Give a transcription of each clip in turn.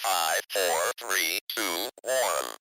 5, 4, 3, 2, 1.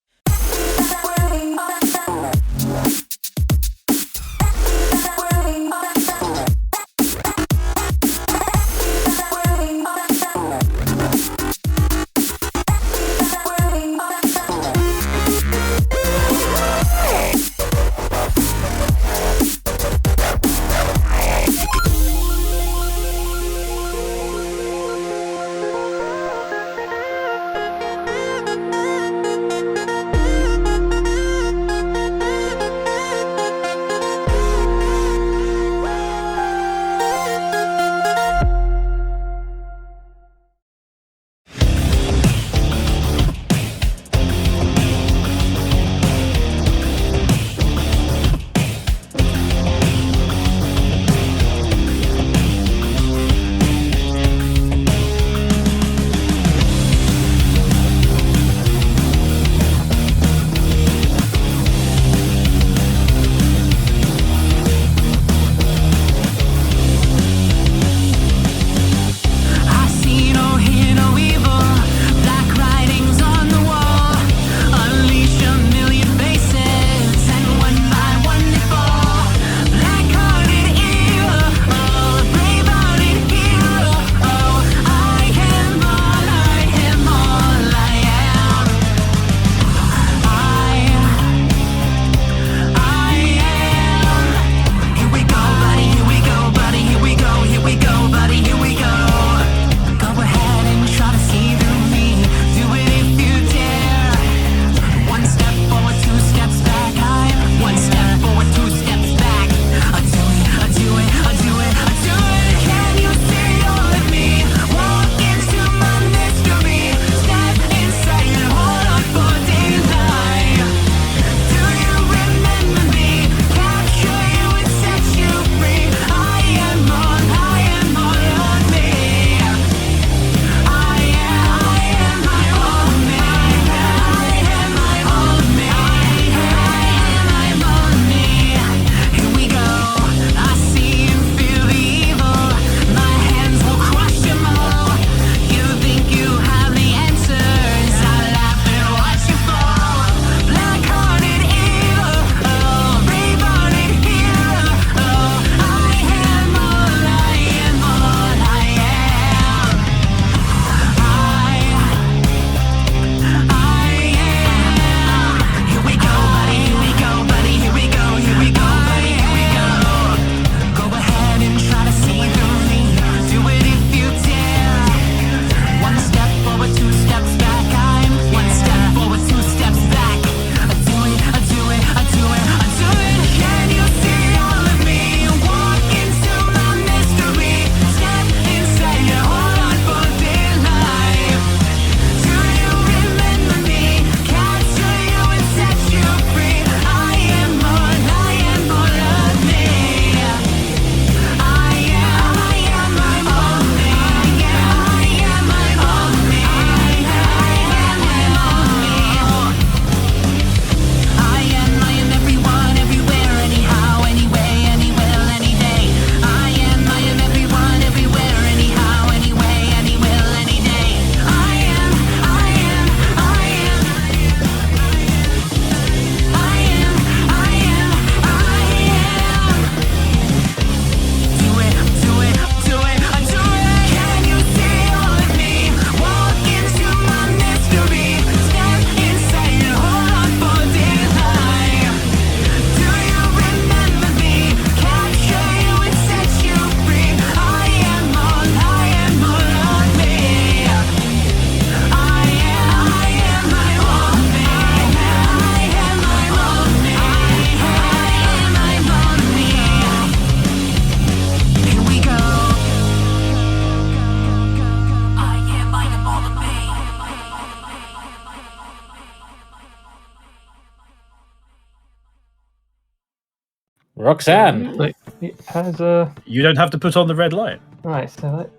Roxanne. It has a. You don't have to put on the red light. Right, so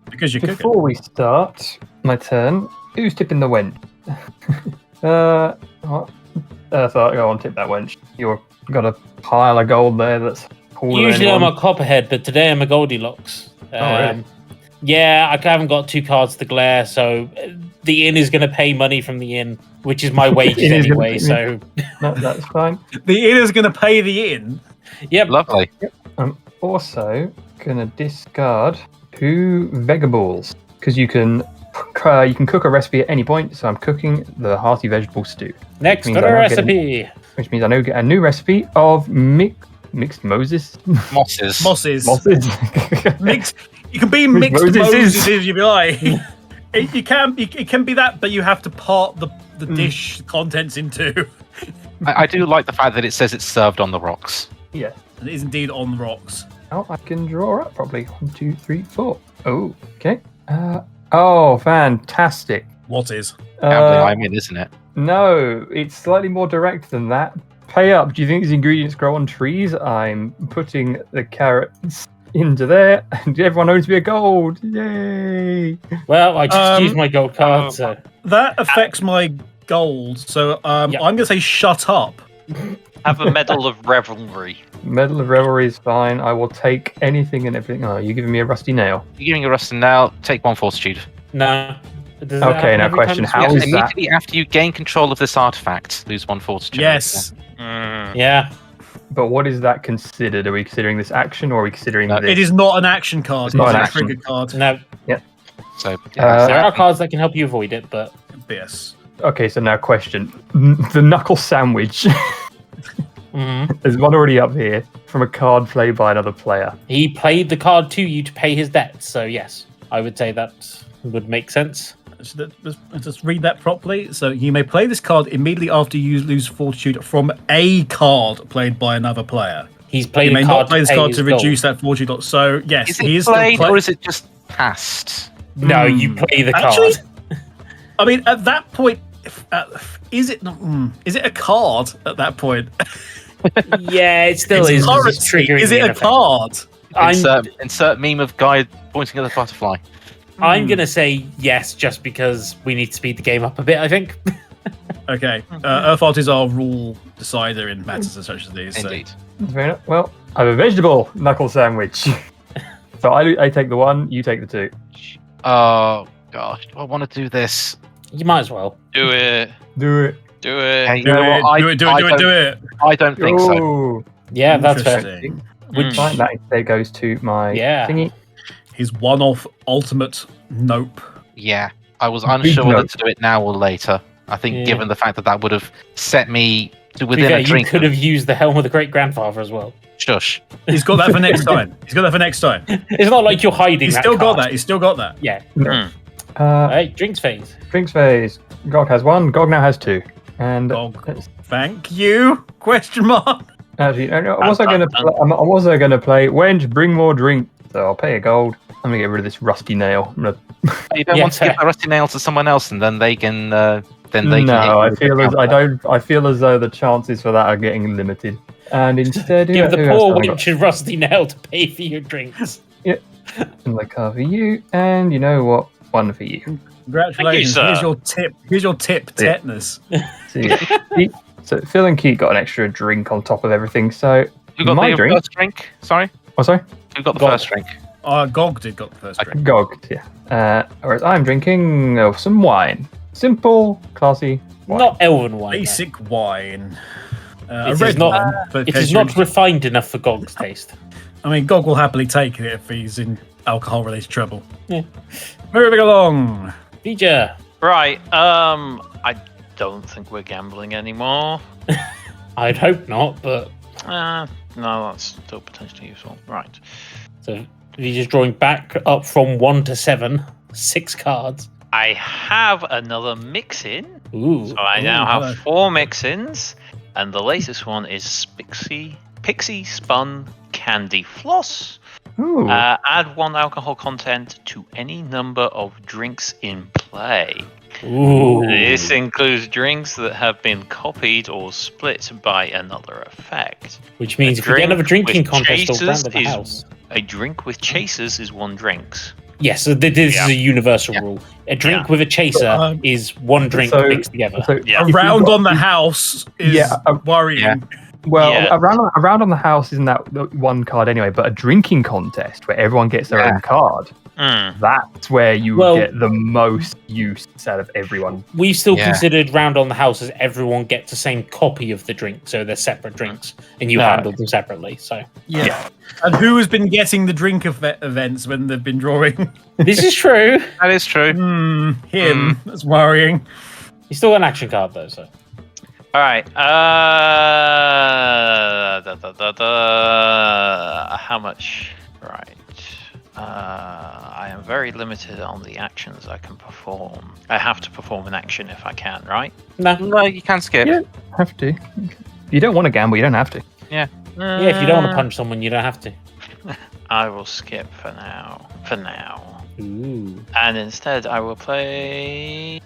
because you're before cooking. we start my turn, who's tipping the wench? What? So go on, tip that wench. You've got a pile of gold there that's cooler than Usually I'm anyone. a Copperhead, but today I'm a Goldilocks. Really? Yeah, I haven't got two cards to glare, so the inn is going to pay money from the inn, which is my wages It is gonna anyway. pay- So No, that's fine. The inn is going to pay the inn. yep. Lovely. I'm also gonna discard 2 Vegables because you can cook a recipe at any point. So I'm cooking the hearty vegetable stew, Next means to the I don't get recipe. which means I now get a new recipe of mixed Moses. Mosses. Mosses. Mosses. Mixed. You can be Mixed mixed Moseses. Moses if you like. It can be that, but you have to part the dish contents into. I do like the fact that it says it's served on the rocks. Yeah. And it is indeed on the rocks. Oh, I can draw up probably 1, 2, 3, 4. Oh, okay. Oh, fantastic. What is? Gambling, I'm in, isn't it? No, it's slightly more direct than that. Pay up. Do you think these ingredients grow on trees? I'm putting the carrots into there, and everyone owes me a gold. Yay! Well, I just used my gold card, so That affects my gold, so I'm going to say shut up. Have a medal of revelry. Medal of Revelry is fine. I will take anything and everything. Oh, you're giving me a rusty nail. You're giving a rusty nail, take 1 fortitude. no. Does that Okay, happen now every question, time how it's is used? that? Immediately after you gain control of this artifact, lose 1 fortitude. Yes. Yeah. But what is that considered? Are we considering this action, or are we considering No, this? It is not an action card. It's not It's an a action. trigger card. No, So, there are cards that can help you avoid it, but Yes. Okay, so now question. The knuckle sandwich. mhm. There's one already up here from a card played by another player. he played the card to you to pay his debts. So yes, I would say that would make sense. Let's just read that properly. So you may play this card immediately after you lose fortitude from a card played by another player. He's played You may a card not play this pay card his to gold. reduce that fortitude. So yes, is he it is still played play- or is it just passed? No, you play the Actually, card. I mean, at that point, is it not? Is it a card at that point? Yeah, it still It's is. 'cause it's currency. triggering Is the it a effect. card? Insert meme of guy pointing at the butterfly. I'm gonna say yes, just because we need to speed the game up a bit. I think. Okay, Earthart is our rule decider in matters such as these. So. Indeed. Fair enough. Well, I have a vegetable knuckle sandwich. So I take the 1, you take the 2. Oh, gosh. Do I want to do this? You might as well. Do it. Do it. Do it. Hey, you Do know it, what? I do it, don't- do it. I don't think so. Ooh. Yeah, that's fair. Interesting. Which fine, that instead goes to my Yeah. thingy. His one-off ultimate nope. Yeah. I was Big unsure whether note. to do it now or later. I think Yeah. given the fact that that would have set me to To be within fair, a you drink. could have used the helm of the great grandfather as well. Shush. He's got that for next time. He's got that for next time. It's not like you're hiding. He's that still got card. that. He's still got that. Yeah. Uh, Drinks phase. drinks phase. Gog has 1. Gog now has 2. And Gog. Thank you? Question mark. actually, I'm also going to play Wench, bring more drink. So I'll pay a gold. I'm going to get rid of this rusty nail. I'm gonna... You don't Yeah, want to give fair. the rusty nail to someone else, and then they can. Then they No, can. I feel as I feel as though the chances for that are getting limited. And instead, Give the who else poor have I got? wench a rusty nail to pay for your drinks. And the card for you, and you know what? 1 for you. Congratulations. sir. Here's your tip. Here's your tip, tetanus. So Phil and Keith got an extra drink on top of everything. So Who got my the drink. first drink? Sorry. Oh, sorry. Who got the Gog. first drink? Gog did got the first drink. Gog. Yeah. Whereas I'm drinking some wine. Simple, classy wine. Not elven wine. though. Basic wine. A It is red not- wine. for It case is you're not refined enough for Gog's taste. I mean, Gog will happily take it if he's in alcohol-related trouble. Yeah. Moving along. Vger. Right. I don't think we're gambling anymore. I'd hope not, but No, that's still potentially useful. Right. so Vger's drawing back up from 1 to 7, 6 cards. I have another mix-in. Ooh. So I now Ooh, hello. have 4 mix-ins, and the latest one is Pixie Spun Candy Floss. Ooh. Add 1 alcohol content to any number of drinks in play. Ooh. This includes drinks that have been copied or split by another effect. Which means A if you get another drink drinking with contest or chasers round of the is- house. A drink with chasers is 1 drinks. Yes, so this is Yeah. a universal Yeah. rule. A drink Yeah. with a chaser is 1 drink So- mixed together. So Yeah. A if you've round got- on the house is Yeah, worrying. yeah. Well, Yeah. around on the house isn't that one card anyway, but a drinking contest where everyone gets their own card. Mm. That's where you Well- get the most use out of everyone. We still Yeah. considered round on the house as everyone gets the same copy of the drink, so they're separate drinks, and you No. handle them separately. So Yeah. And who has been getting the drink events when they've been drawing? this is true. That is true. Him. That's worrying. You still got an action card though, so All right. How much? Right. I am very limited on the actions I can perform. I have to perform an action if I can, right? no. No, you can skip. Yeah. Have to. If you don't want to gamble, you don't have to. Yeah, if you don't want to punch someone, you don't have to. I will skip for now. Ooh. And instead, I will play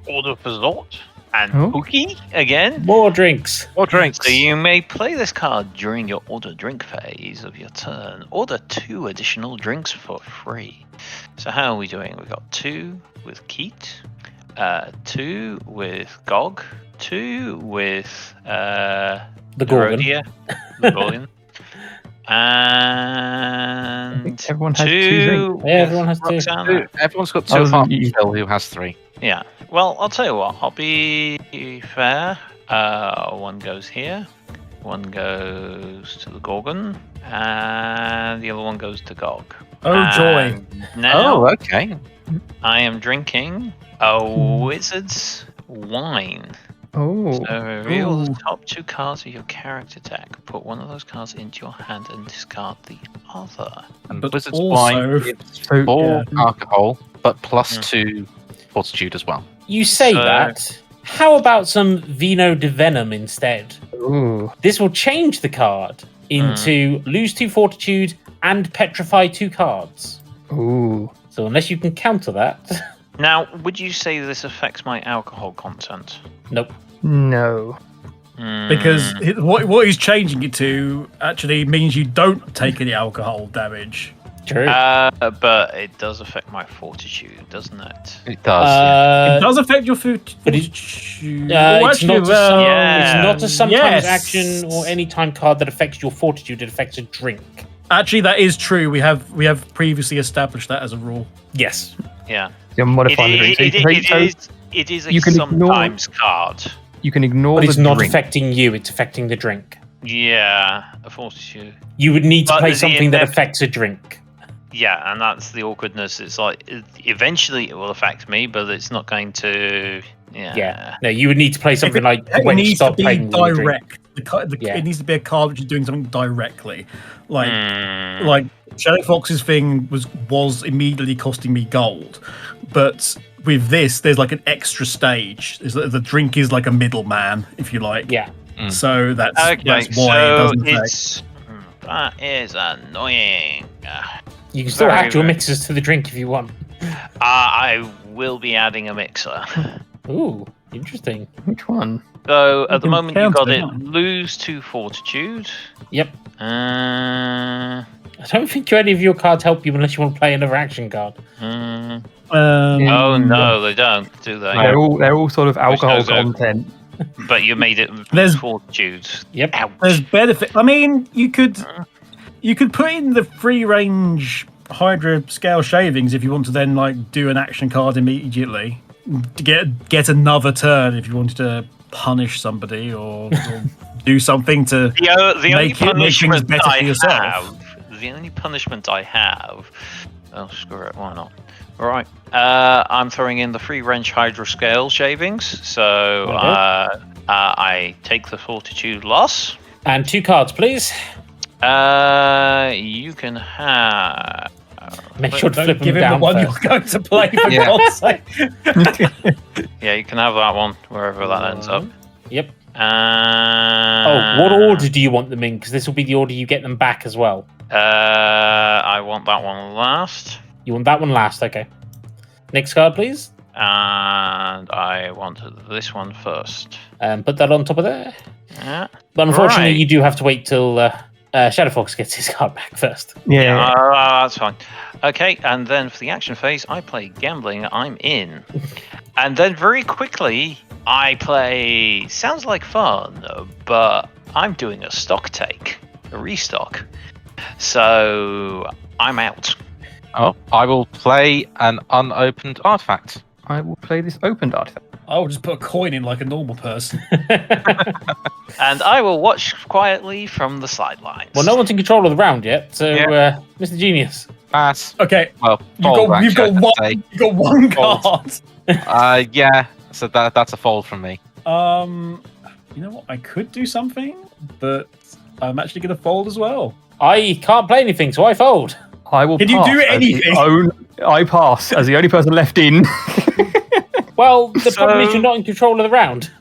Order of Resort and Oh. Pookie again. More drinks. Or drinks. So you may play this card during your order drink phase of your turn. Order 2 additional drinks for free. So how are we doing? We've got 2 with Keat, 2 with Gog, 2 with The Gorgon. Herodia, the Gorgon, I think and everyone has 2 2 drinks. Yeah, everyone has 2. Roxana. Everyone's got Other 2 than apart from you. Phil, who has 3. Yeah. Well, I'll tell you what. I'll be fair. 1 goes here. 1 goes to the Gorgon, and the other one goes to Gog. Oh, joy. And now Oh, okay. I am drinking a wizard's wine. Oh. So reveal the Ooh. top 2 cards of your character deck. Put one of those cards into your hand and discard the other. And But Wizard's also- Wine gives So, 4 yeah. alcohol, but plus Mm. 2 fortitude as well. You say So- that. How about some Vino de Venom instead? ooh. This will change the card into lose 2 fortitude and petrify 2 cards. Ooh. So unless you can counter that, Now, would you say this affects my alcohol content? nope. No. Because Mm. what he's changing it to actually means you don't take any alcohol damage. True. But it does affect my fortitude, doesn't it? It does. It does affect your food. but it- fortitude. it's not a some- yeah. it's not a sometimes Yes. action or any time card that affects your fortitude. It affects a drink. Actually, that is true. We have previously established that as a rule. Yes. Yeah. You're modifying the drink. So you can take- so It is a you can ignore- sometimes card. you can ignore But the it's not drink. affecting you. It's affecting the drink. Yeah, a fortitude. You would need to But play the something that inef- affects a drink. Yeah, and that's the awkwardness. It's like eventually it will affect me, but it's not going to. Yeah. No, you would need to play something like It when you needs to stop be playing with your drink. direct. Yeah. It needs to be a card which is doing something directly. Like Mm. like Shadow Fox's thing was immediately costing me gold, but with this, there's like an extra stage. The drink is like a middleman, if you like. Yeah. So that's Okay, why so it doesn't affect. it's that is annoying. You can still Very add your good. mixers to the drink if you want. I will be adding a mixer. Ooh, interesting. Which one? So at the can moment you counter got it, it. can't Lose 2 fortitude. Yep. Uh, I don't think any of your cards help you unless you want to play another action card. mm, Yeah. oh no, they don't, do they? They're all sort of alcohol Which goes over. content. But you made it There's- fortitude. Yep. Ouch. There's benefit. I mean, you could put in the free range Hydra scale shavings if you want to then like do an action card immediately to get another turn if you wanted to punish somebody or do something to The only make things punishment better I for yourself. have, the only punishment I have, oh screw it, why not? Right, I'm throwing in the free range Hydra scale shavings, so I take the fortitude loss. And 2 cards, please. You can have. Make sure to don't flip give them him the down one first. you're going to play for Yeah. God's sake. Yeah, you can have that one wherever that ends up. Yep. Uh, Oh, what order do you want them in? Because this will be the order you get them back as well. I want that one last, You want that one last, okay. Next card, please. and I want this one first. Put that on top of there. Yeah. But unfortunately, Right. you do have to wait till Shadow Fox gets his card back first. Yeah. That's fine. Okay, and then for the action phase, I play gambling. I'm in, and then very quickly I play. Sounds like fun, but I'm doing a stock take, a restock. So I'm out. Oh, I will play an unopened artifact. I will play this opened artifact. I'll just put a coin in like a normal person. And I will watch quietly from the sidelines. Well, no one's in control of the round yet, so Yeah. Mr. Genius. Pass. Okay, Well, you've got one Fold. card. Yeah. So that's a fold from me. You know what? I could do something, but I'm actually going to fold as well. I can't play anything, so I fold. I will. Can you pass do as anything? I pass as the only person left in. Well, the problem is So- you're not in control of the round.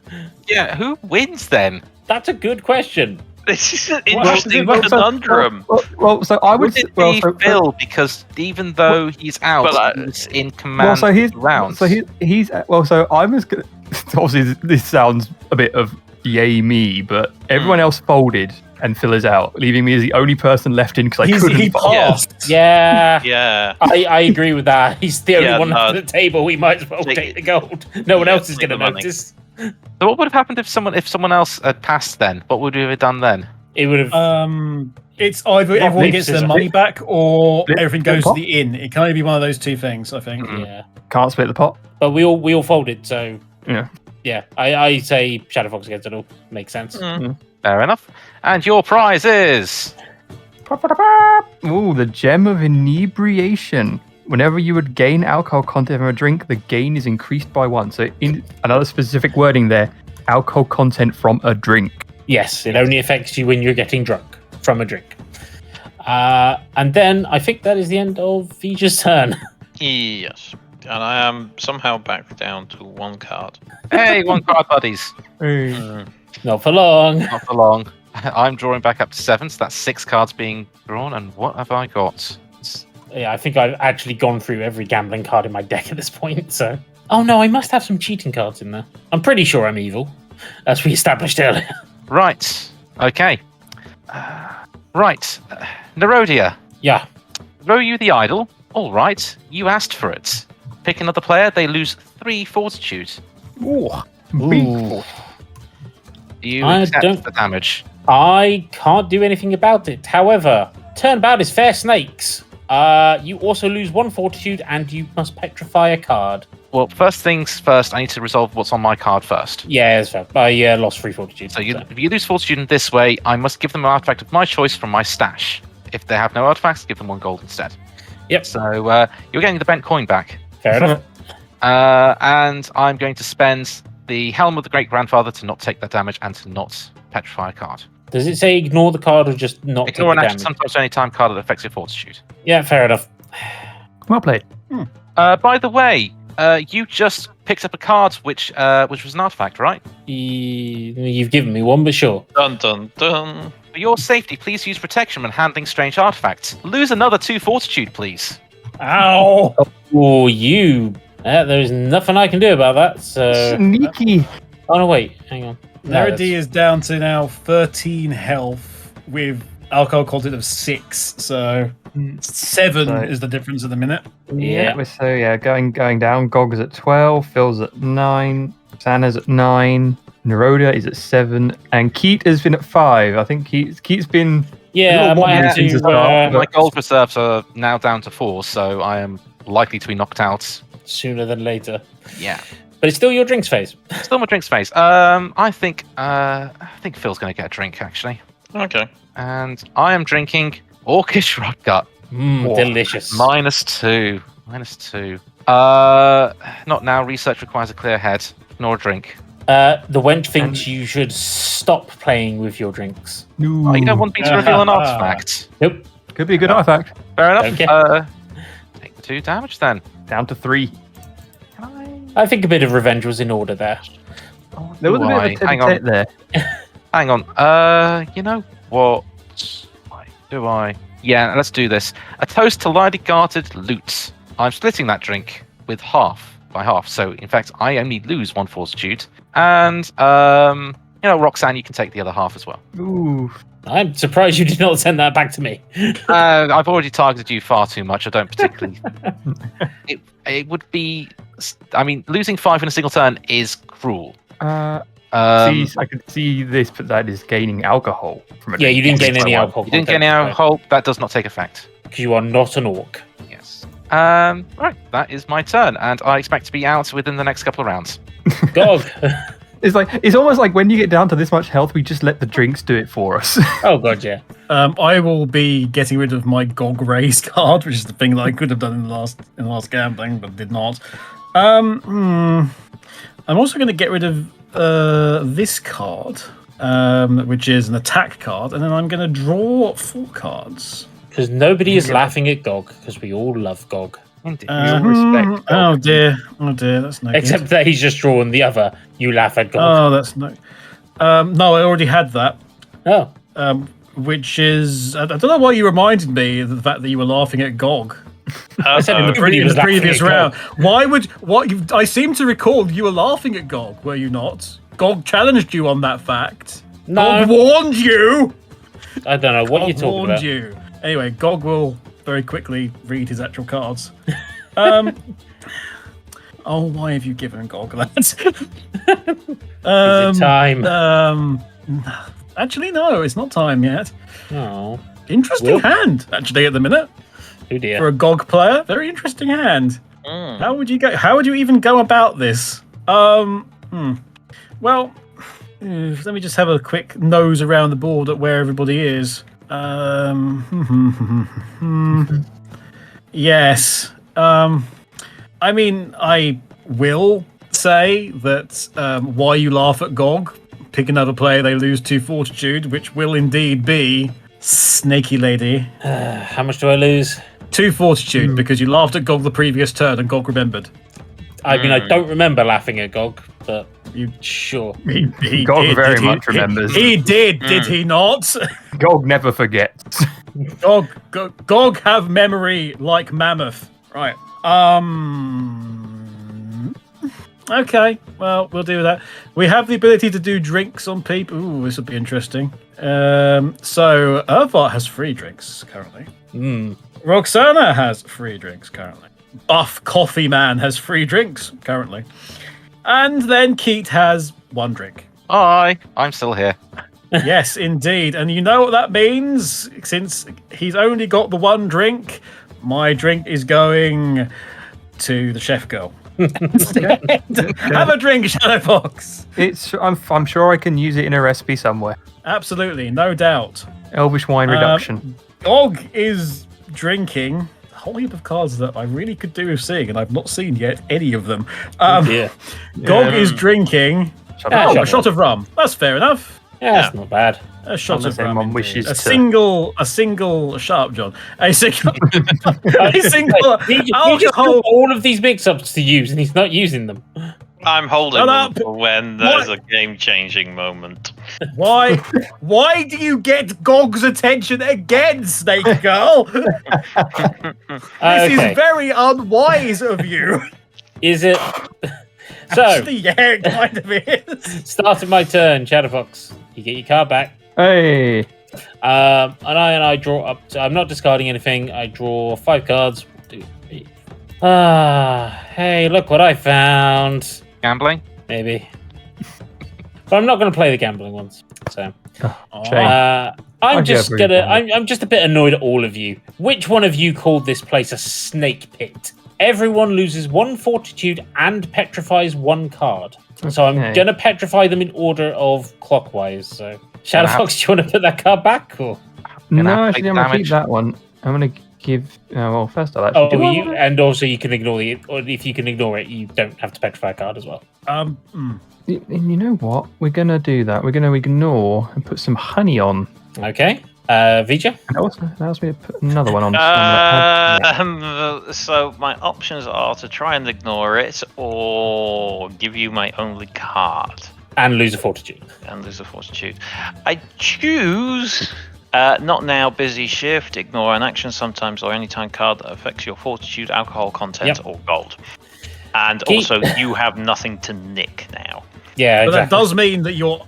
Yeah. Who wins then? That's a good question. This is an Well, interesting Well, so- conundrum. Well, so I would. Would it Well, be so, Phil? Because even though he's out, Well, he's in command well, so he's of the rounds. So he's well. So I was. Obviously, this sounds a bit of yay me, but everyone else folded and Phil is out, leaving me as the only person left in because I couldn't. He fold. passed. Yeah. Yeah. I agree with that. He's the only Yeah, one no. at the table. We might as well Take take it. the gold. No one Yeah, else is take going the to money. notice. So what would have happened if someone else had passed then? What would we have done then? It would have. It's either Rock, everyone paper, gets their scissors. money back or Flip, everything flip, goes pop. to the inn. It can only be one of those two things, I think. yeah. Can't split the pot. But we all folded, so Yeah. yeah. I say Shadow Fox against it all. Makes sense. Fair enough. And your prize is Ooh, the gem of inebriation. Whenever you would gain alcohol content from a drink, the gain is increased by 1. So in another specific wording there, alcohol content from a drink. Yes, it only affects you when you're getting drunk from a drink. And then I think that is the end of Vger's turn. Yes. And I am somehow back down to one card. hey, one card buddies. Not for long. Not for long. I'm drawing back up to 7, so that's 6 cards being drawn. And what have I got? Yeah, I think I've actually gone through every gambling card in my deck at this point, so... Oh no, I must have some cheating cards in there. I'm pretty sure I'm evil, as we established earlier. Right. Okay. Right. Nerodia. Yeah. Throw you the idol. All right. You asked for it. Pick another player. They lose 3 fortitude. Ooh. Ooh. You I accept don't- the damage. I can't do anything about it. However, turnabout is fair snakes. You also lose 1 fortitude and you must petrify a card. Well, first things first, I need to resolve what's on my card first. Yeah, that's fair. I lost 3 fortitude. So if you lose fortitude in this way, I must give them an artifact of my choice from my stash. If they have no artifacts, give them 1 gold instead. Yep. So you're getting the bent coin back. Fair enough. And I'm going to spend the Helm of the Great Grandfather to not take that damage and to not petrify a card. Does it say ignore the card or just not take Ignore the an action damage? sometimes any time card that affects your fortitude. Yeah, fair enough. Well played. By the way, you just picked up a card which was an artifact, right? You've given me one, but sure. Dun dun dun. For your safety, please use protection when handling strange artifacts. Lose another 2 fortitude, please. Ow! Oh, you. There's nothing I can do about that, so... Sneaky. Oh, no, wait. Hang on. No, Nerody is down to now 13 health with alcohol content of 6, so 7 Right. is the difference at the minute. Yeah. So yeah, going down. Gog is at 12. Phil's at 9. Sanna's at 9. Neroda is at 7, and Keat has been at 5. I think Keat's been. Yeah, I Little might have woman seems to... to start, My gold reserves are now down to 4, so I am likely to be knocked out. sooner than later. Yeah. But it's still your drinks phase. Still my drinks phase. I think Phil's going to get a drink actually, Okay. and I am drinking Orcish Rotgut. Mmm, delicious. -2. -2. Not now. Research requires a clear head. Nor a drink. The wench thinks you should stop playing with your drinks. Ooh, Oh, you don't want me to reveal an artifact. Nope. could be a good artifact. Fair enough. Okay. Take the 2 damage then. Down to 3. I think a bit of revenge was in order there. There was a bit of a Hang on. tete there. Hang on. You know what? Do I? Yeah, let's do this. A toast to lightly guarded loot. I'm splitting that drink with by half. So in fact, I only lose 1 fortitude. And Roxanne, you can take the other half as well. Ooh. I'm surprised you did not send that back to me. I've already targeted you far too much. I don't particularly. It would be. I mean, losing 5 in a single turn is cruel. I could see this, but that is gaining alcohol from a Yeah, you didn't gain any one. alcohol. You didn't get any alcohol. That does not take effect. Because you are not an orc. Yes. Right, that is my turn, and I expect to be out within the next couple of rounds. Gog. It's almost like when you get down to this much health, we just let the drinks do it for us. Oh, God, yeah. I will be getting rid of my Gog raise card, which is the thing that I could have done in the last gambling, but did not. I'm also going to get rid of this card, which is an attack card, and then I'm going to draw 4 cards. Because nobody is laughing at Gog, because we all love Gog. Indeed. respect oh dear, that's no Except good. that he's just drawn the other. You laugh at Gog. Oh, that's no. No, I already had that. Oh. Which is I don't know why you reminded me of the fact that you were laughing at Gog. I said in the, In the previous round. Gog. I seem to recall you were laughing at Gog, were you not? Gog challenged you on that fact. No. Gog warned you. I don't know what Gog you're talking warned about. you. Anyway, Gog will very quickly read his actual cards. Oh, why have you given Gog that? Is it time? Actually, no, it's not time yet. Oh. Interesting Will? hand, actually, at the minute. Oh dear. For a Gog player, very interesting hand. How would you go? How would you even go about this? Well, let me just have a quick nose around the board at where everybody is. Yes. I mean, I will say that why you laugh at Gog, pick another player, they lose 2 fortitude, which will indeed be Snaky Lady. How much do I lose? 2 fortitude because you laughed at Gog the previous turn and Gog remembered. I mean, I don't remember laughing at Gog, but sure. He Gog did, very did much remembers. He did he not? Gog never forgets. Gog have memory like Mammoth. Right. Okay, well, we'll do that. We have the ability to do drinks on people. Ooh, this will be interesting. So, Urvart has 3 drinks currently. Roxana has 3 drinks currently. Buff Coffee Man has 3 drinks currently. And then Keat has 1 drink. Hi, I'm still here. Yes, indeed. And you know what that means? Since he's only got the 1 drink, my drink is going to the chef girl. Have a drink, Shadowbox. I'm sure I can use it in a recipe somewhere. Absolutely, no doubt. Elvish wine reduction. Gog is drinking a whole heap of cards that I really could do with seeing, and I've not seen yet any of them. Yeah. Gog is drinking a shot of rum. That's fair enough. Yeah, that's not bad. A shot Unless of rum. anyone indeed. wishes a to. single sharp, John. A single He just alcohol. took all of these mix-ups to use, and he's not using them. I'm holding Shut them up. for when there's a game-changing moment. Why do you get Gog's attention again, Snake Girl? This Okay. is very unwise of you. Is it? So, Actually, yeah, it kind of is. starting my turn, Shadowfox. You get your card back. Hey, And I draw up. I'm not discarding anything. I draw 5 cards. 1, 2, 3. Hey, look what I found. Gambling? Maybe. But I'm not going to play the gambling ones. So, shame. I'm just Jeopardy gonna. card. I'm just a bit annoyed at all of you. Which one of you called this place a snake pit? Everyone loses 1 fortitude and petrifies 1 card. So I'm Okay. gonna petrify them in order of clockwise. So, Shadowfox, do you want to put that card back or? No, Gonna actually, take I'm gonna keep damage. that one. I'm gonna give. Well, first I'll Oh, actually. you, and also you can ignore the. Or if you can ignore it, you don't have to petrify a card as well. You know what? We're gonna do that. We're gonna ignore and put some honey on. Okay. Vger? And also allows me to put another one on. So my options are to try and ignore it, or give you my only card And lose a fortitude. and lose a fortitude. I choose not now, busy shift, ignore an action sometimes or anytime card that affects your fortitude, alcohol content, Yep. or gold. And also, you have nothing to nick now. Yeah, But that exactly. does mean that you're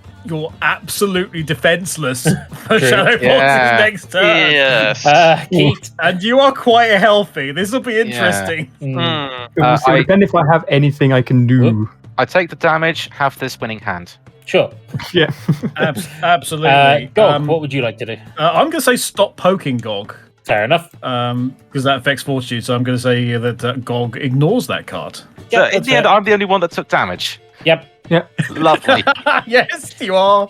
absolutely defenseless for True. Shadowbox's Yeah. next turn. Yes. Keith. And you are quite healthy. This will be interesting. Hmm. It will depend if I have anything I can do. I take the damage, have this winning hand. Sure. Yeah. Absolutely. Gog, what would you like to do? I'm going to say stop poking Gog. Fair enough. Because that affects Fortitude, so I'm going to say that Gog ignores that card. So Yep, in that's the end, fair. I'm the only one that took damage. Yep. Lovely. Yes, you are.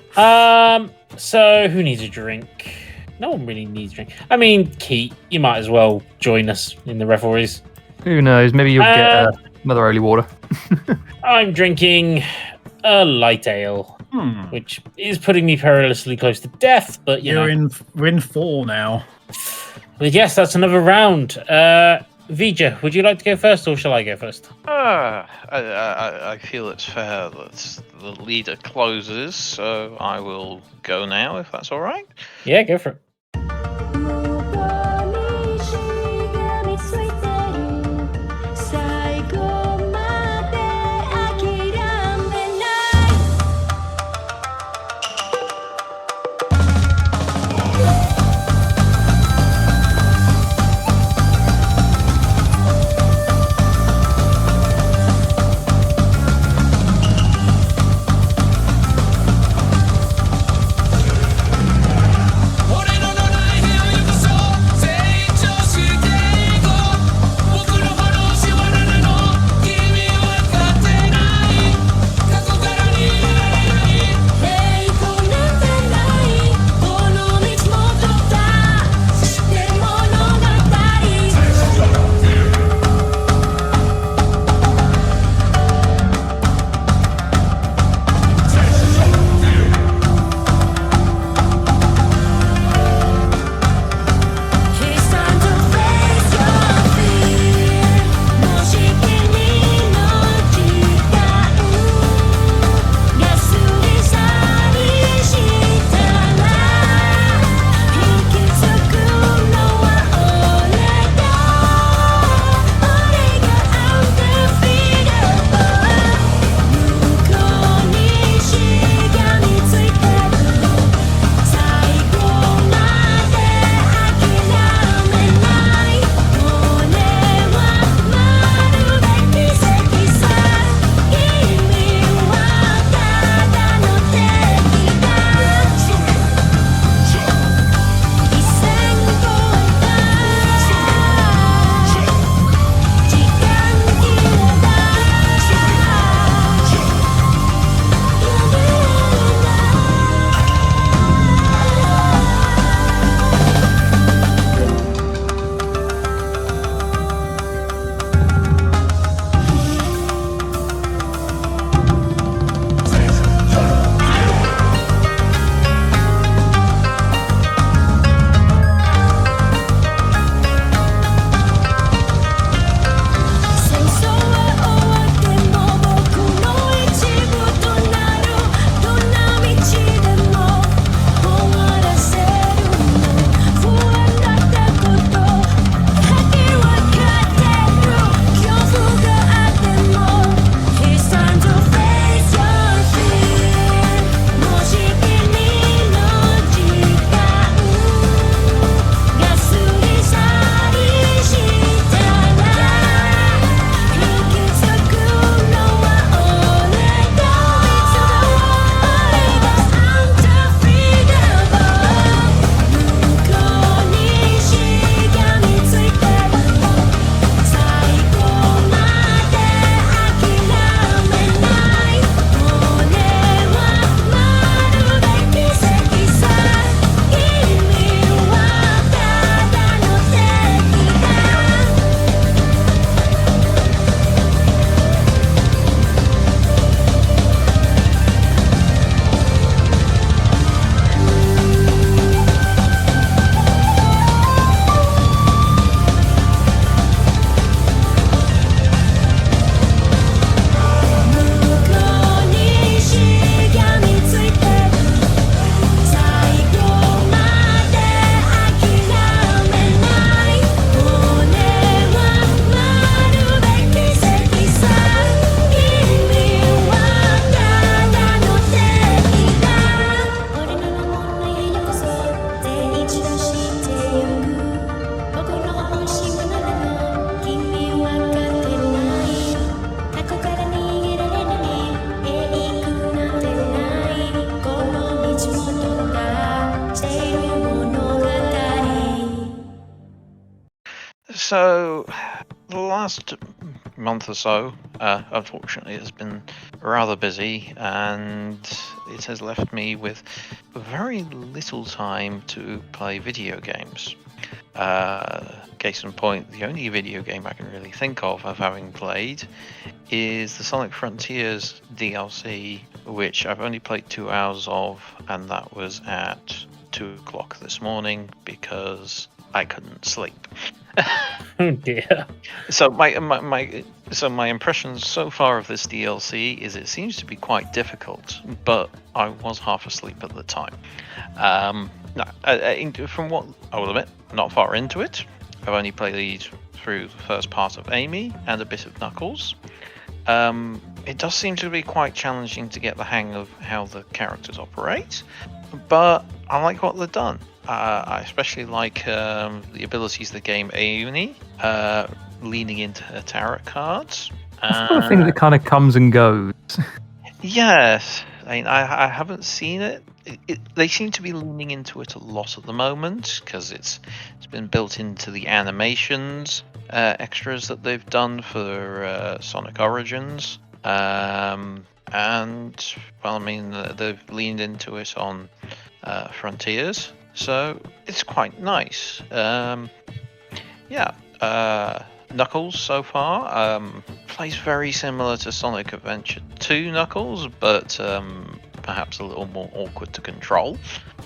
So who needs a drink? No one really needs a drink. I mean, Keith, you might as well join us in the revelries. Who knows? Maybe you'll get another holy water. I'm drinking a light ale, which is putting me perilously close to death, but We're in 4 now. But yes, that's another round. Vger, would you like to go first, or shall I go first? I feel it's fair that the leader closes, so I will go now, if that's all right. Yeah, go for it. What an So, the last month or so, unfortunately, has been rather busy, and it has left me with very little time to play video games. Case in point, the only video game I can really think of having played is the Sonic Frontiers DLC, which I've only played 2 hours of, and that was at 2 o'clock this morning because I couldn't sleep. Oh dear. So my impressions so far of this DLC is it seems to be quite difficult, but I was half asleep at the time. From what I will admit, not far into it. I've only played through the first part of Amy and a bit of Knuckles. It does seem to be quite challenging to get the hang of how the characters operate, but I like what they've done. I especially like the abilities of the game Amy, leaning into her tarot cards. That's the thing that kind of comes and goes. Yes, I mean, I haven't seen it. They seem to be leaning into it a lot at the moment because it's been built into the animations extras that they've done for Sonic Origins. And well, I mean, they've leaned into it on Frontiers, so it's quite nice. Knuckles so far plays very similar to Sonic Adventure 2 Knuckles, but perhaps a little more awkward to control.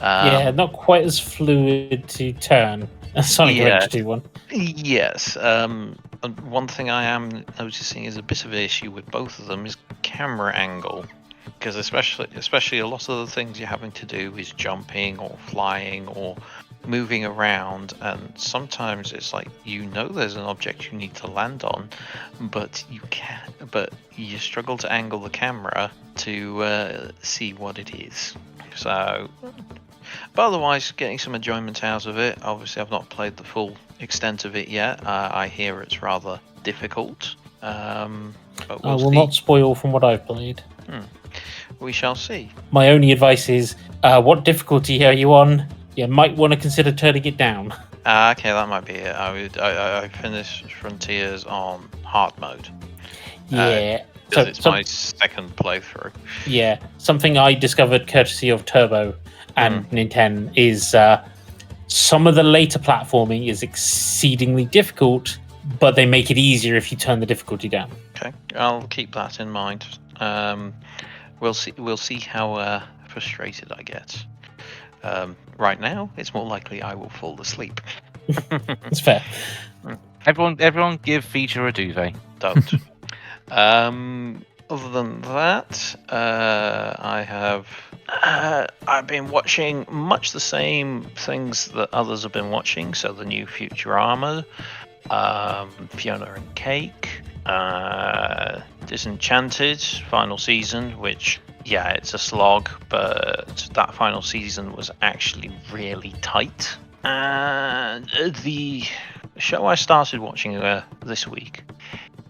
Yeah, not quite as fluid to turn as Sonic Adventure 2 one. Yes. And one thing I am noticing is a bit of an issue with both of them is camera angle. Because especially a lot of the things you're having to do is jumping or flying or moving around, and sometimes it's like there's an object you need to land on, but you struggle to angle the camera to see what it is. So, but otherwise, getting some enjoyment out of it. Obviously, I've not played the full extent of it yet. I hear it's rather difficult. But I will not spoil from what I've played. We shall see. My only advice is, what difficulty are you on? You might want to consider turning it down. Okay, that might be it. I finished Frontiers on hard mode. Yeah. Because it's my second playthrough. Yeah. Something I discovered courtesy of Turbo and Nintendo is some of the later platforming is exceedingly difficult, but they make it easier if you turn the difficulty down. Okay, I'll keep that in mind. We'll see how frustrated I get. Right now, it's more likely I will fall asleep. It's fair. Everyone, give Vger a duvet. Don't. Other than that, I've been watching much the same things that others have been watching. So the new Futurama, Fiona Cake, Disenchanted final season, which it's a slog, but that final season was actually really tight. And the show I started watching this week,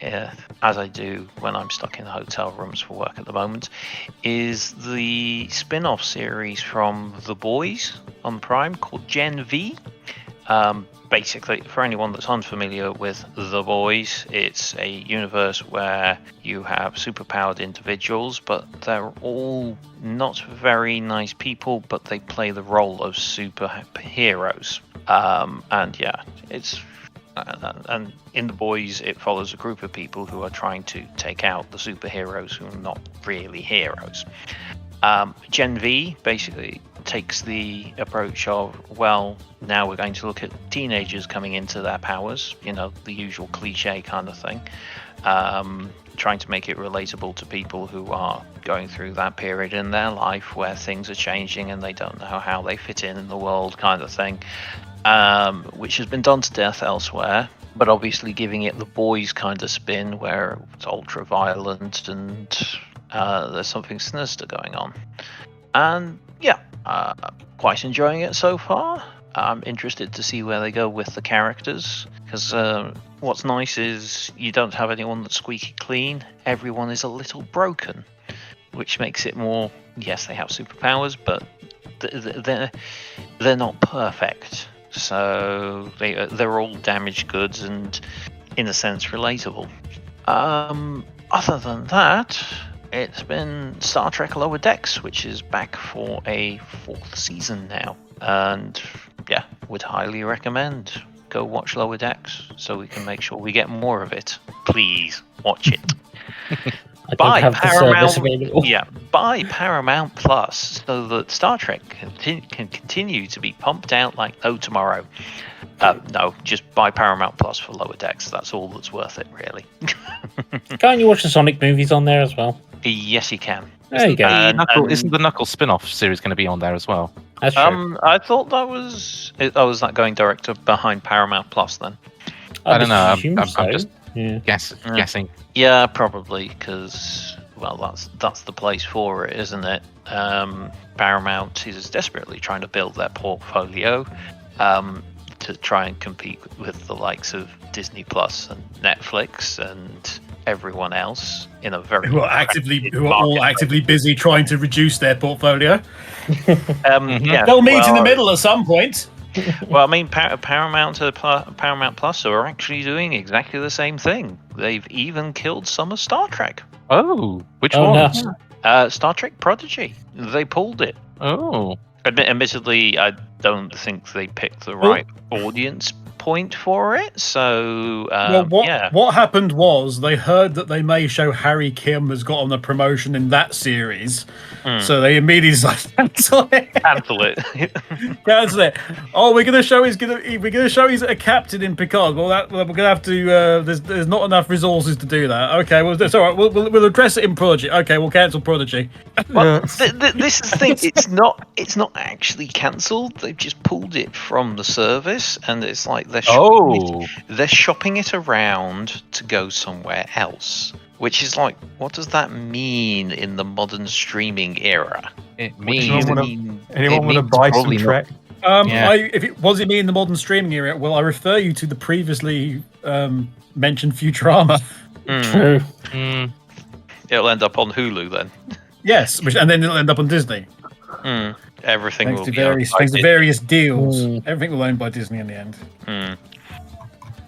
as I do when I'm stuck in hotel rooms for work at the moment, is the spin-off series from The Boys on Prime called Gen V. Basically, for anyone that's unfamiliar with The Boys, it's a universe where you have superpowered individuals, but they're all not very nice people, but they play the role of superheroes. And in The Boys, it follows a group of people who are trying to take out the superheroes who are not really heroes. Gen V basically takes the approach of, well, now we're going to look at teenagers coming into their powers, the usual cliche kind of thing, trying to make it relatable to people who are going through that period in their life where things are changing and they don't know how they fit in the world kind of thing, which has been done to death elsewhere, but obviously giving it The Boys kind of spin where it's ultra violent and there's something sinister going on. And quite enjoying it so far. I'm interested to see where they go with the characters, because what's nice is you don't have anyone that's squeaky clean. Everyone is a little broken, which makes it more, yes, they have superpowers, but they're not perfect. so they're all damaged goods and, in a sense, relatable. Other than that, it's been Star Trek Lower Decks, which is back for a 4th season now, and yeah, would highly recommend. Go watch Lower Decks so we can make sure we get more of it. Please watch it. I don't have the service available. Yeah, buy Paramount Plus so that Star Trek can continue to be pumped out like no tomorrow. No, just buy Paramount Plus for Lower Decks. That's all that's worth it, really. Can't you watch the Sonic movies on there as well? Yes, you can. There you go. Isn't the Knuckles spin-off series going to be on there as well? That's true. I thought that was... Oh, was that going direct behind Paramount Plus then? I don't know. assume I'm so. just Yeah. guessing. Yeah, probably, because, well, that's the place for it, isn't it? Paramount is desperately trying to build their portfolio to try and compete with the likes of Disney Plus and Netflix and everyone else in a very who are all actively busy trying to reduce their portfolio. Yeah, They'll meet in the middle at some point. Well, I mean, Paramount Plus are actually doing exactly the same thing. They've even killed some of Star Trek. Oh, which Oh, one? no. Star Trek Prodigy. They pulled it. Oh, Admittedly, I don't think they picked the right audience point for it. So, what happened was they heard that they may show Harry Kim has got on a promotion in that series, so they immediately decided cancel it. Cancel it. Cancel it. Oh, we're gonna show he's a captain in Picard. Well, we're gonna have to. There's not enough resources to do that. Okay, well, that's all right. We'll address it in Prodigy. Okay, we'll cancel Prodigy. Well, this is the thing. It's not actually cancelled. They've just pulled it from the service, and it's like they're shopping it around to go somewhere else. Which is like, what does that mean in the modern streaming era? it means Anyone want to buy some Trek? What does it mean in the modern streaming era? Well, I refer you to the previously mentioned Futurama. True. It'll end up on Hulu then. Yes, and then it'll end up on Disney. Everything Thanks will to be various deals. Everything will owned by Disney in the end.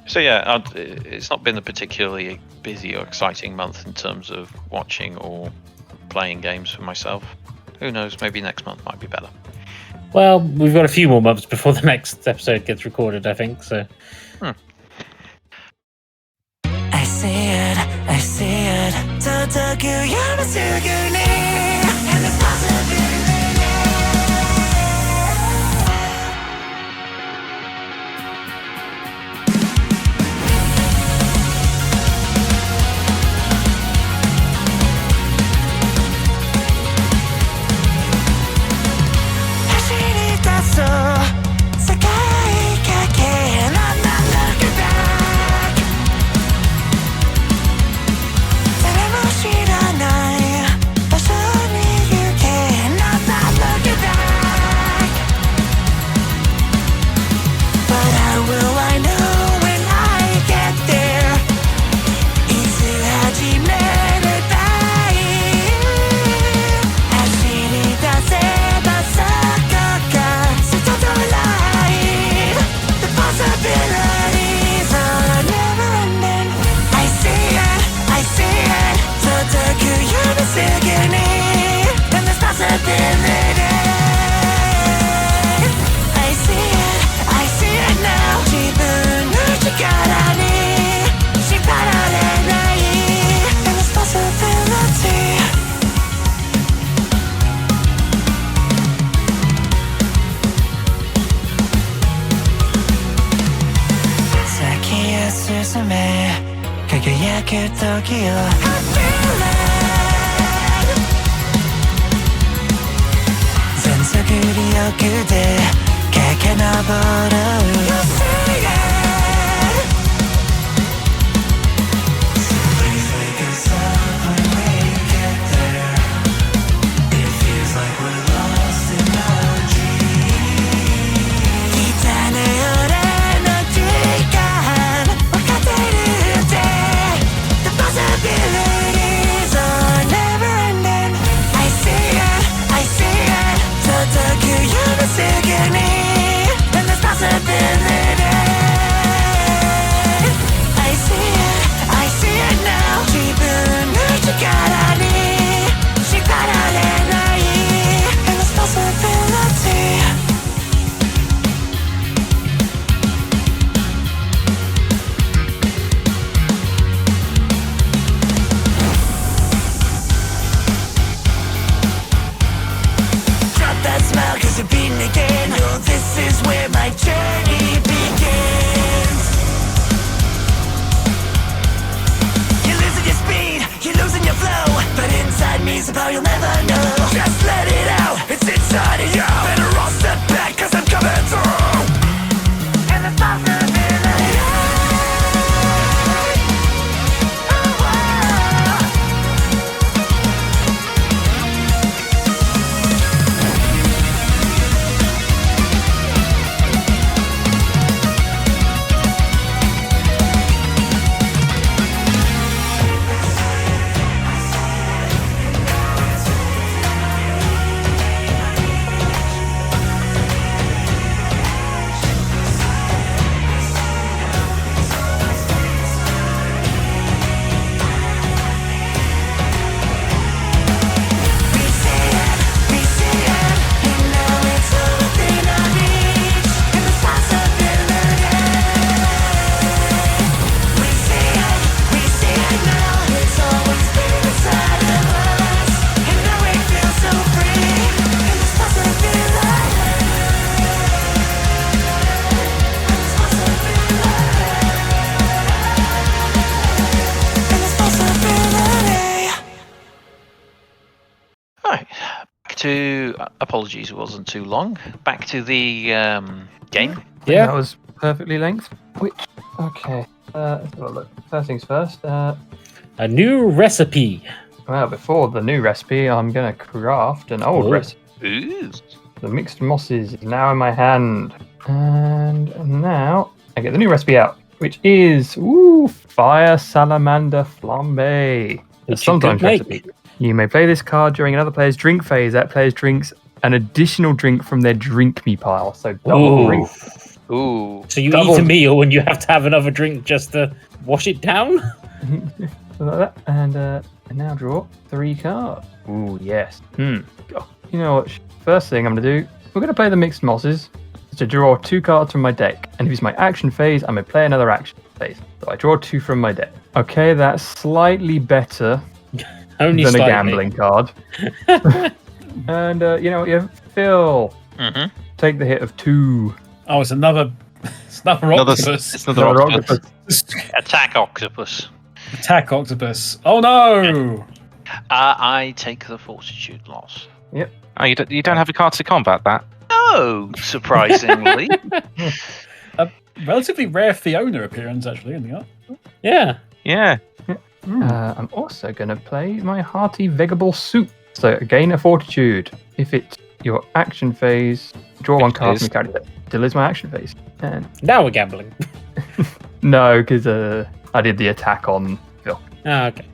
So yeah, it's not been a particularly busy or exciting month in terms of watching or playing games for myself. Who knows? Maybe next month might be better. Well, we've got a few more months before the next episode gets recorded, I think. So. I see it. And it's possible. Possibility now, cause you're beaten again. No, this is where my journey begins. You're losing your speed, you're losing your flow, but inside me's the power you'll never know. Just let it out, it's inside of you. Better all step back, cause I'm coming through. And the possibility. Apologies, it wasn't too long. Back to the game. Yeah. That was perfectly length. Okay. Let's have a look. First things first. A new recipe. Well, before the new recipe, I'm going to craft an old recipe. Ooh. The mixed mosses is now in my hand. And now I get the new recipe out, which is fire salamander flambe. It's sometimes recipe. You may play this card during another player's drink phase. That player drinks an additional drink from their drink me pile. So double drink. Ooh. So you Double. eat a meal and you have to have another drink just to wash it down? Something like that. And now draw 3 cards. Ooh, yes. You know what? First thing I'm going to do, we're going to play the mixed mosses to draw 2 cards from my deck. And if it's my action phase, I'm going to play another action phase. So I draw 2 from my deck. Okay, that's slightly better Only than slightly. a gambling card. And you know what? Yeah, Phil, take the hit of 2. Oh, it's another octopus. It's another octopus. Attack octopus. Attack octopus. Oh no! I take the fortitude loss. Oh, you don't have a card to combat that? No, surprisingly. A relatively rare Fiona appearance, actually, in the art. Yeah. Yeah. I'm also going to play my hearty vegetable soup. So gain a fortitude. If it's your action phase, draw 1 card from your character deck. Still is my action phase. And Now we're gambling. no, because I did the attack on Phil. Ah, okay.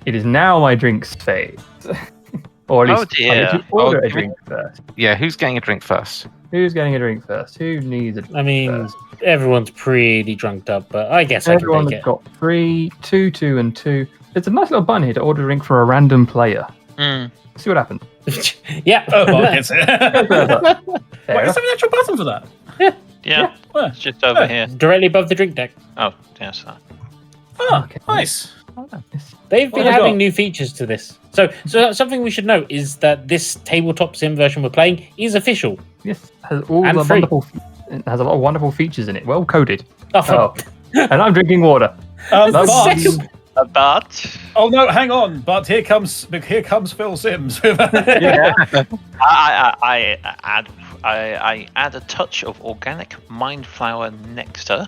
It is now my drinks phase. Or at Oh, least dear. I need to order Oh, a drink first. Yeah, who's getting a drink first? Who's getting a drink first? Who needs a drink I mean, first? everyone's pretty drunked up, but I guess Everyone I has can take got 3, 2, 2, and 2. There's a nice little button here to order a drink for a random player. See what happens. it. Yeah. Oh, well, gets it. There. Wait, is there an actual button for that? Yeah, Where? it's just over here. Directly above the drink deck. Oh, yes. Oh, Okay. nice. They've What been have they adding got? new features to this. So something we should note is that this tabletop sim version we're playing is official. Yes, has all And the free. wonderful. It has a lot of wonderful features in it. Well coded. Oh, And I'm drinking water. But, But oh no, hang on. But here comes Phil Sims. Yeah. I add a touch of organic mind flour nectar,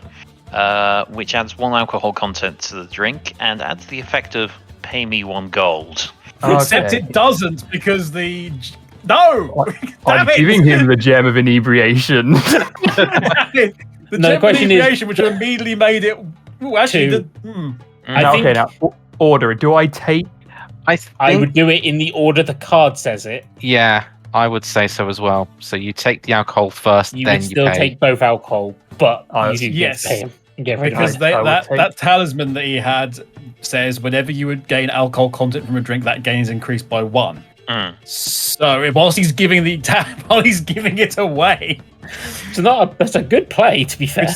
which adds 1 alcohol content to the drink and adds the effect of pay me 1 gold. Except it doesn't because no. I'm Damn it! giving him the gem of inebriation. The No, the question is- inebriation, which immediately made it. Ooh, actually, 2. I Now, think okay, now order. Do I take? I think, I would do it in the order the card says it. yeah, I would say so as well. So you take the alcohol first, You then would you still pay. take both alcohol, but you do yes. get to pay him. Get rid of because it. that talisman that he had says whenever you would gain alcohol content from a drink, that gain is increased by 1. So whilst he's giving it away, That's a good play, to be fair. which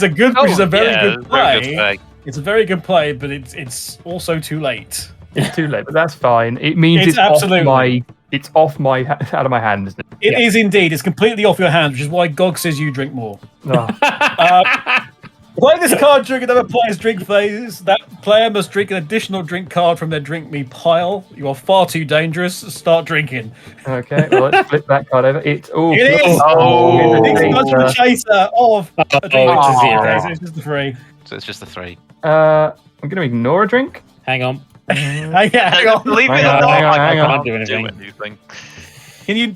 is a very good play. Very good play. It's a very good play, but it's also too late. It's too late, but that's fine. It means It's it's off absolutely- my it's off out of my hand, isn't it? It is indeed. It's completely off your hands, which is why Gog says you drink more. Oh. Play this card during another player's drink phase. That player must drink an additional drink card from their drink me pile. You are far too dangerous. Start drinking. Okay, well, let's flip that card over. It is! Oh. It's the chaser of a drink. which is zero. Okay, so it's just the 3. So it's just the 3. I'm going to ignore a drink. Hang on. Hang on. Believe it Hang or on, not, hang on, I hang can't on. do anything. anything.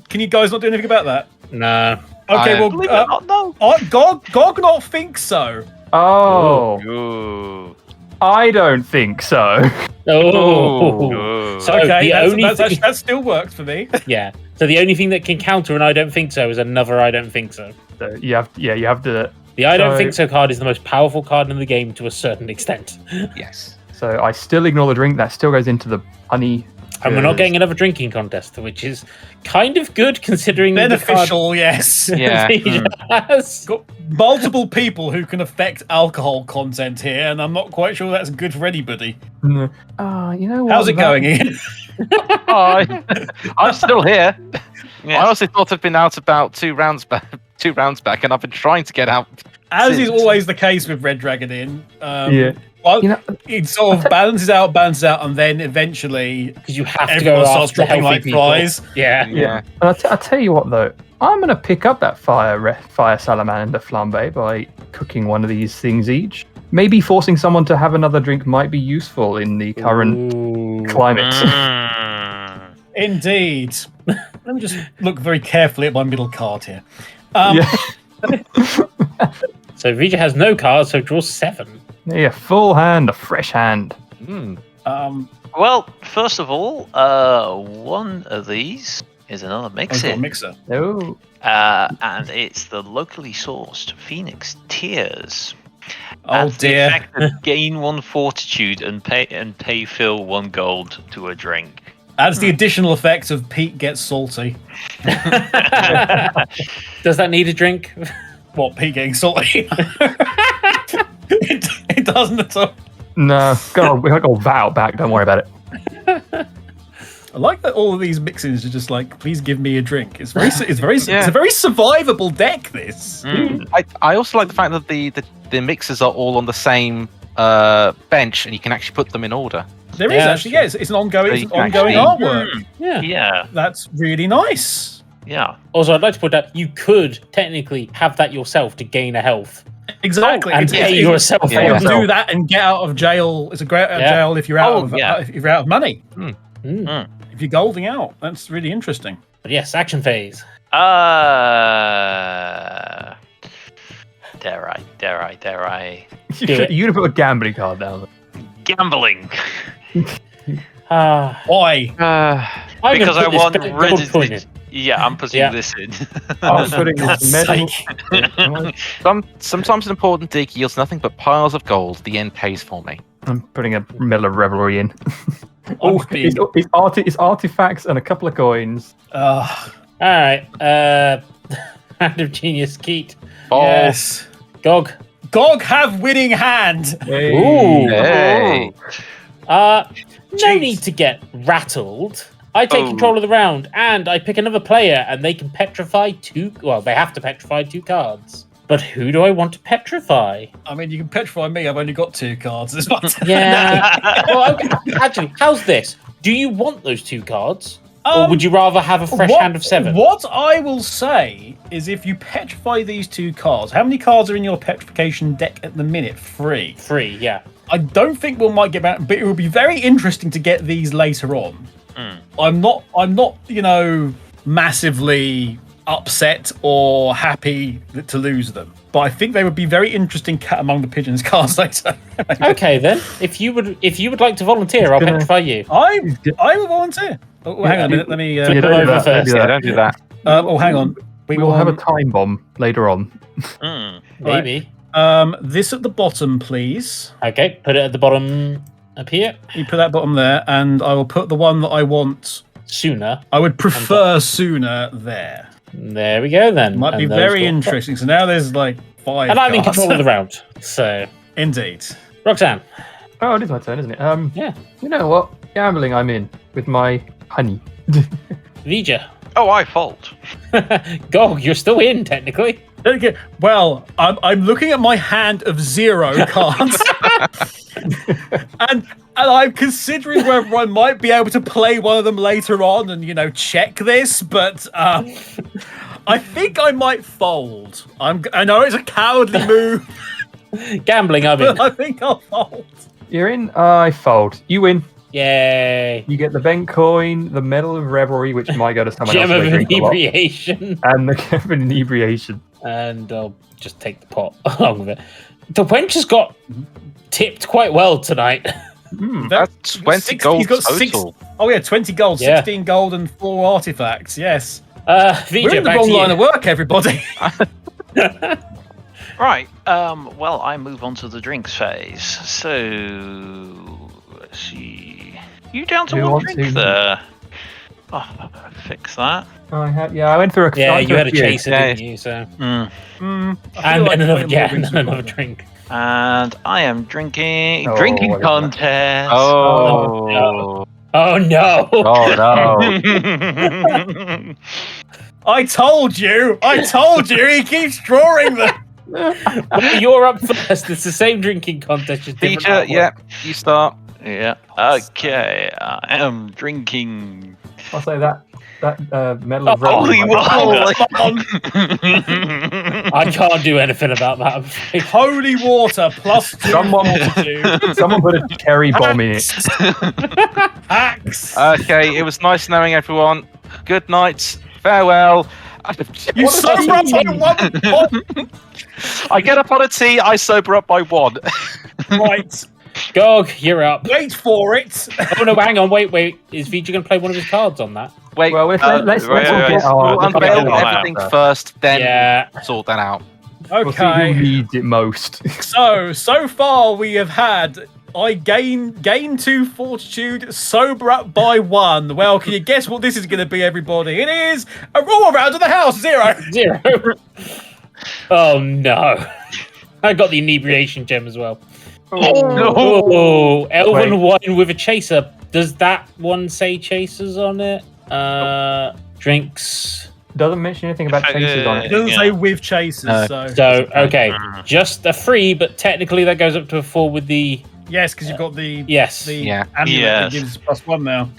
Can you guys not do anything about that? No. Okay, Believe it or not, no. Gog not think so. Oh, Ooh. I don't think so. Oh. Ooh. So Okay, the only that still works for me. yeah. So the only thing that can counter an I don't think so is another I don't think so. So you have to. The I don't So- think so card is the most powerful card in the game to a certain extent. Yes. So I still ignore the drink. That still goes into the honey. And we're not getting another drinking contest, which is kind of good considering Beneficial, yes. Yeah. The card has. Got multiple people who can affect alcohol content here, and I'm not quite sure that's good for anybody. You know what? How's it going, Ian? Hi. I'm still here. Yeah. I also thought I'd been out about 2 rounds back, and I've been trying to get out. As is since. always the case with Red Dragon Inn. Yeah. Well, You know, it sort of balances out, and then eventually Because you have to everyone go starts after dropping healthy like people. flies. Yeah. Yeah. And I'll tell you what, though. I'm going to pick up that fire salamander flambe by cooking one of these things each. Maybe forcing someone to have another drink might be useful in the current Ooh. climate. Indeed. Let me just look very carefully at my middle card here. Um, Yeah. So Vger has no cards, so draws 7. Yeah, full hand, a fresh hand. Mm. Well, first of all, one of these is another I've got a mix-in. mixer. Oh. And it's the locally sourced Phoenix Tears. Oh That's the dear. effect of gain 1 fortitude and pay Phil 1 gold to a drink. Adds the additional effect of Pete gets salty. Does that need a drink? What, Pete getting salty? it doesn't at all. No, God, we got all that back. Don't worry about it. I like that all of these mixins are just like, please give me a drink. It's very, it's very, Yeah. it's a very survivable deck. This. I also like the fact that the mixers are all on the same bench, and you can actually put them in order. There is Yeah, actually, yes, it's an ongoing, So you can actually- artwork. Yeah. Yeah, That's really nice. yeah. Also, I'd like to point out you could technically have that yourself to gain a health Exactly. and pay yourself. Yeah. You for can yourself. do that and get out of jail. It's a great out of Yeah. jail if you're out Oh, of yeah. if you're out of money. Mm. If you're golding out, that's really interesting. But yes, action phase. Dare I? You'd have put a gambling card down. Gambling. Why? I'm Because I gonna put want this gold coin in. Reddit. Yeah, I'm putting Yeah. this in. I'm putting this God's medal. sake. Sometimes an important dig yields nothing but piles of gold. The end pays for me. I'm putting a medal of revelry in. I'm Oh, being- it's artifacts and a couple of coins. All right. Hand of Genius, Keat. Oh, Yes. Gog. Gog have winning hand. Ooh. hey. No Jeez. need to get rattled. I take Oh. control of the round, and I pick another player, and they can petrify 2. Well, they have to petrify 2 cards. But who do I want to petrify? I mean, you can petrify me. I've only got 2 cards. It's not. Yeah. Well, okay. Actually, how's this? Do you want those 2 cards, or would you rather have a fresh hand of 7? What I will say is, if you petrify these 2 cards, how many cards are in your petrification deck at the minute? 3. 3, yeah. I don't think we might get back, but it would be very interesting to get these later on. I'm not, massively upset or happy to lose them, but I think they would be very interesting cat among the pigeons cards later. Okay, then. If you would like to volunteer, I'll gonna- petrify you. I will volunteer. Oh, hang on a minute. Let me. Yeah, Flip don't them do over that, don't first. do Yeah, that. don't do that. Hang on. We will have a time bomb later on. Maybe. This at the bottom, please. Okay, put it at the bottom up here. You put that bottom there, and I will put the one that I want. Sooner. I would prefer sooner there. There we go, then. Might be And those very will- interesting. So now there's like 5. And I'm in cards. control of the round. So, Indeed. Roxanne. Oh, it is my turn, isn't it? Yeah. You know what? Gambling I'm in with my honey. Vger. Oh, I fault. Gog, you're still in, technically. Okay, well, I'm looking at my hand of 0 cards, and I'm considering whether I might be able to play one of them later on and check this, but I think I might fold. I know it's a cowardly move, Gambling, I mean. but I think I'll fold. You're in. I fold. You win. Yay. You get the bent coin, the medal of revelry, which might go to someone else. Gem if of they drink a lot, inebriation. and the gem of inebriation. And I'll just take the pot along with it. The wench has got tipped quite well tonight. That's 20 gold He's got total. 20 gold, Yeah. 16 gold, and 4 artifacts. Yes, Vger, we're in the back wrong to line you. of work, everybody. Right. Well, I move on to the drinks phase. So let's see. You down to Who one wants drink to- there? Oh, fix that. I went through a. Yeah, I went you through had a few. chaser, Yeah. didn't you? So, Mm. I feel and like then another, playing more yeah, drinks and another with drink. And I am drinking Oh, drinking what is that? contest. Oh. no. Oh no! Oh, no. I told you. He keeps drawing them. Well, you're up first. It's the same drinking contest, just different Feature, artwork. yeah, you start. Yeah. Okay. I am drinking. I'll say that medal of Holy revelry. water. I can't do anything about that. I'm afraid. Holy water plus 2 Someone- fortitude. Someone put a cherry bomb in it. Axe. Okay, it was nice knowing everyone. Good night. Farewell. You What does sober that up by mean? 1 point. I get up on a tea, I sober up by 1. Right. Gog, you're up. Wait for it. Oh no, hang on, wait. Is Vger going to play one of his cards on that? Wait, Well, let's right, all right, get right. our. we'll unveil yeah. everything first, then Yeah. sort that out. We'll see who Okay. needs it most. So far we have had. I gain 2 fortitude, sober up by 1. Well, can you guess what this is going to be, everybody? It is a roll around to the house 0. 0. Oh no. I got the inebriation gem as well. Oh, elven wine with a chaser. Does that one say chasers on it? Drinks. Doesn't mention anything about chasers on It it. doesn't Yeah. say with chasers, No. so So, okay. Just a 3, but technically that goes up to a 4 with the... yes, because you've got the Yes. Yeah. amulet that Yes. gives +1 now.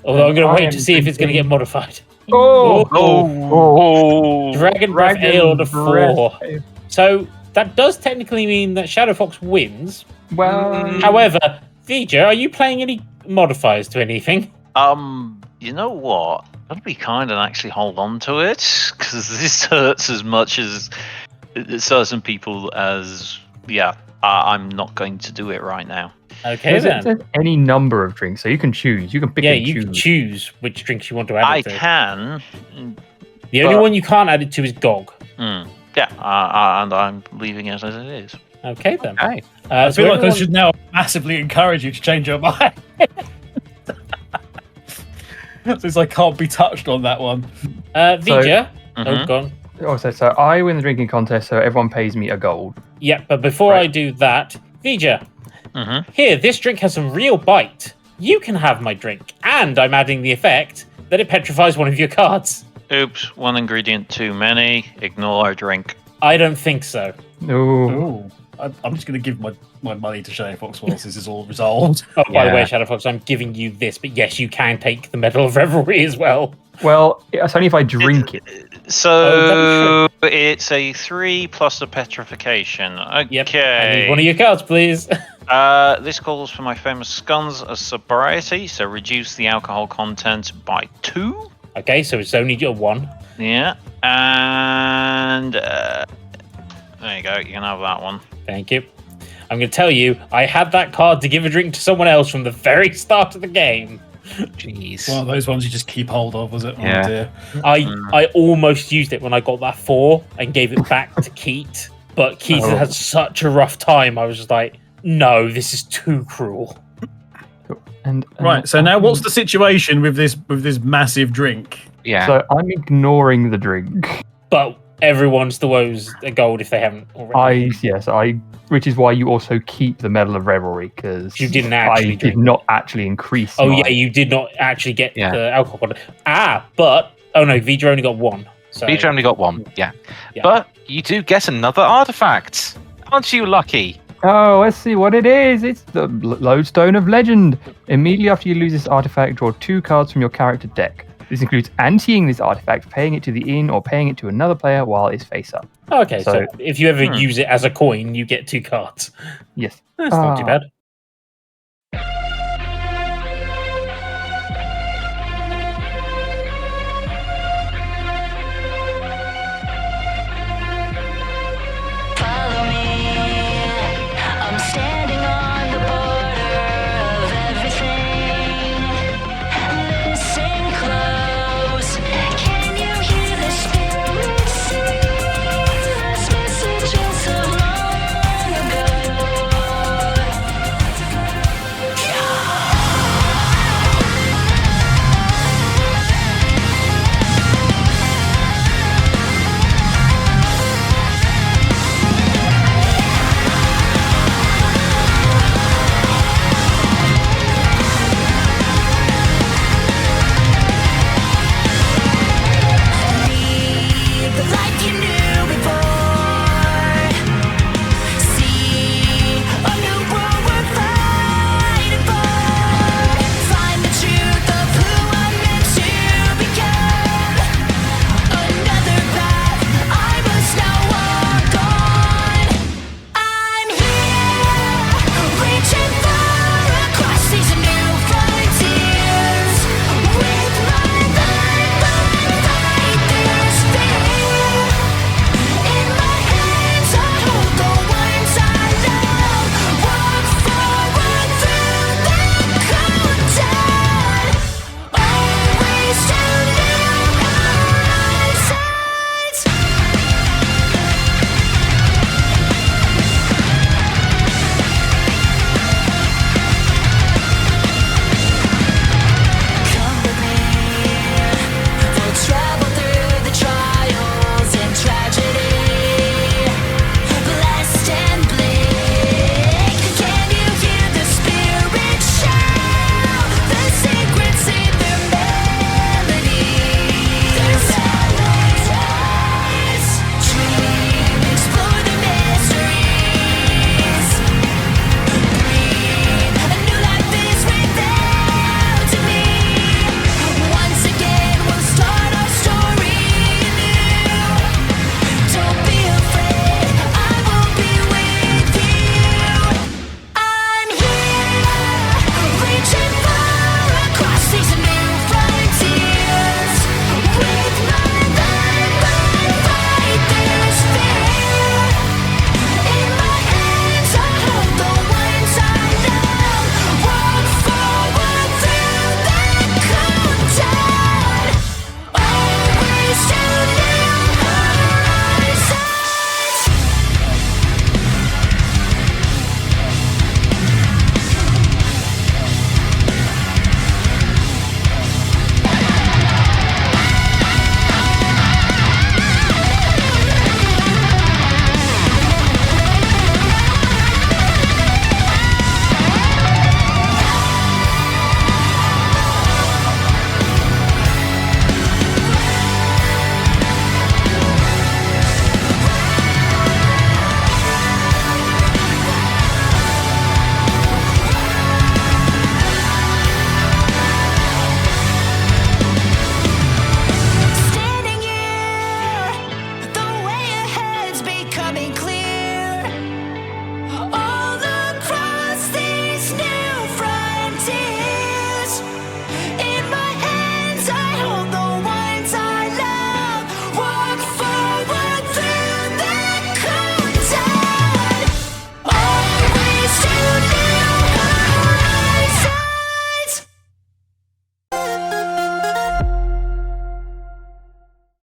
Although I'm going I to wait am to see if it's going to get thinking- modified. Oh, Dragon Breath Ale to 4. Breath. So, that does technically mean that Shadow Fox wins. Well, However, Vger, are you playing any modifiers to anything? You know what? I'd be kind and actually hold on to it because this hurts as much as certain people as. Yeah, I'm not going to do it right now. Okay, there's then. any number of drinks, so you can choose. You can pick Yeah, and you choose. can choose which drinks you want to add I it to. can. The only but- one you can't add it to is Gog. Yeah, and I'm leaving it as it is. Okay, then. Okay. I So feel like I everyone- should now massively encourage you to change your mind. Since I can't be touched on that one. Vger. Oh, Mhm. gone. Oh, so I win the drinking contest, so everyone pays me a gold. Yeah, but before I Right. do that, Vger, Mhm. here, this drink has some real bite. You can have my drink, and I'm adding the effect that it petrifies one of your cards. Oops, 1 ingredient too many. Ignore our drink. I don't think so. No. Ooh. I'm just going to give my money to Shadow Fox whilst this is all resolved. Oh, by the Yeah. way, Shadow Fox, I'm giving you this, but yes, you can take the Medal of Revelry as well. Well, it's only if I drink it. So it's a 3 plus the petrification. Okay. Yep. I need one of your cards, please. This calls for my famous scones of sobriety, so reduce the alcohol content by 2. Okay, so it's only a 1. Yeah, and there you go. You can have that one. Thank you. I'm going to tell you, I had that card to give a drink to someone else from the very start of the game. Jeez. One of those ones you just keep hold of, was it? Yeah. Oh dear. I almost used it when I got that 4 and gave it back to Keat, but Keat Oh. had such a rough time. I was just like, no, this is too cruel. And Right. So now, what's the situation with this massive drink? Yeah. So I'm ignoring the drink. But everyone still owes a gold if they haven't already. Which is why you also keep the Medal of Revelry, because You didn't actually I drink did not actually increase. Oh my... yeah, you did not actually get Yeah. the alcohol product. But oh no, Vger only got one. So Vger only got one, yeah. Yeah. But you do get another artifact. Aren't you lucky? Oh, let's see what it is. It's the Lodestone of Legend. Immediately after you lose this artifact, draw 2 cards from your character deck. This includes anteing this artifact, paying it to the inn, or paying it to another player while it's face up. Okay, so if you ever use it as a coin, you get 2 cards. Yes. That's not too bad.